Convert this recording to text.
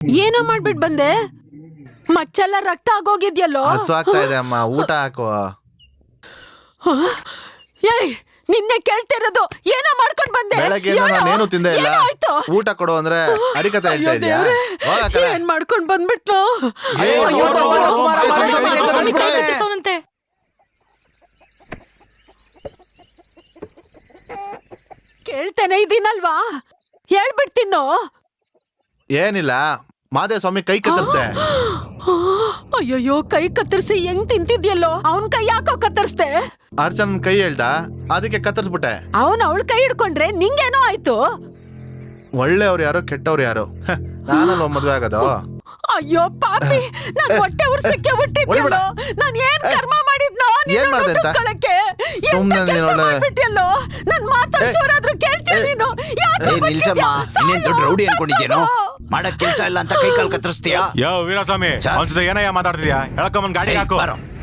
ಏನೋ ಮಾಡ್ಬಿಟ್ ಬಂದೆ. ಮಚ್ಚೆಲ್ಲ ರಕ್ತ ಆಗೋಗಿದ್ಯಲ್ಲೋ. ಹಸುವಾಗ್ತಾ ಇದೆ ಅಮ್ಮ, ಊಟ ಹಾಕೋ. ಏಯ್, ನಿನ್ನೆ ಕೇಳ್ತಿರೋದು ಏನೋ ಮಾಡ್ಕೊಂಡ್ ಬಂದೆ. ಬೆಳಗ್ಗೆ ನಾನೇನು ತಿಂದೆ ಇಲ್ಲ. ಊಟ ಕೊಡು ಅಂದ್ರೆ ಅಡಿಕತೆ ಹೇಳ್ತಾ ಇದೀಯಾ? ಏನ್ ಮಾಡ್ಕೊಂಡ್ ಬಂದ್ಬಿಟ್ಲು. ಕೇಳ್ತೇನೆ ಇದೀನಲ್ವಾ, ಹೇಳ್ಬಿಡ್ತೀನೋ. ಏನಿಲ್ಲ, ಮಾದೇವ ಸ್ವಾಮಿ ಕೈ ಕತ್ತರಿಸ್ದೆ. ಅಯ್ಯಯ್ಯೋ, ಕೈ ಕತ್ತರಿಸಿ ಹೆಂಗ್ ತಿಂತಿದ್ಯಲ್ಲೋ. ಅವನ್ ಕೈ ಯಾಕೋ ಕತ್ತರಿಸ್ದೆ? ಅರ್ಚನ್ ಕೈ ಹೇಳ್ದ, ಅದಕ್ಕೆ ಕತ್ತರಿಸ್ಬಿಟ್ಟೆ. ಅವನ್ ಅವಳ ಕೈ ಹಿಡ್ಕೊಂಡ್ರೆ ನಿಂಗೇನೋ ಆಯ್ತು. ಒಳ್ಳೆಯವ್ರು ಯಾರು ಕೆಟ್ಟವ್ರು ಯಾರು? ನಾನಲ್ವ ಮದ್ವೆ ಆಗೋದು? ಅಯ್ಯೋ ಪಾಪಿ, ನಾನ್ ಹೊಟ್ಟೆ ಉರ್ಸಕ್ಕೆ ಹುಟ್ಟಿದ್ಯಲ್ಲೋ. ನಾನ್ ಏನ್ ಕರ್ಮ ಮಾಡಿದ್ನೋ ಏನ್ ಮಾಡ್ದೆ ಅಂತ? ಮಾಡ್ಬಿಟ್ಟಿಯಲ್ಲೋ. ನನ್ ಮಾತೊಂದ್ ಚೂರಾದ್ರೂ ಕೇಳ್ತೀಯ ನೀನು? ನಿಲ್ಸಮ್ಮ, ಇನ್ನೇನ್ ದೊಡ್ಡ ರೌಡಿ ಅನ್ಕೊಂಡಿದ್ಯೇನೋ? ಮಾಡಕ್ ಕೆಲ್ಸ ಇಲ್ಲ ಅಂತ ಕೈ ಕಾಲ್ ಕತ್ತರಿಸ್ತೀಯಾ? ಯೋ ವೀರಸ್ವಾಮಿ, ಅವನ ಜೊತೆ ಏನಯ್ಯ ಮಾತಾಡ್ತಿದ್ಯಾ? ಹೇಳ್ಕೊಂಬಂದ್ ಗಾಡಿ ಹಾಕು.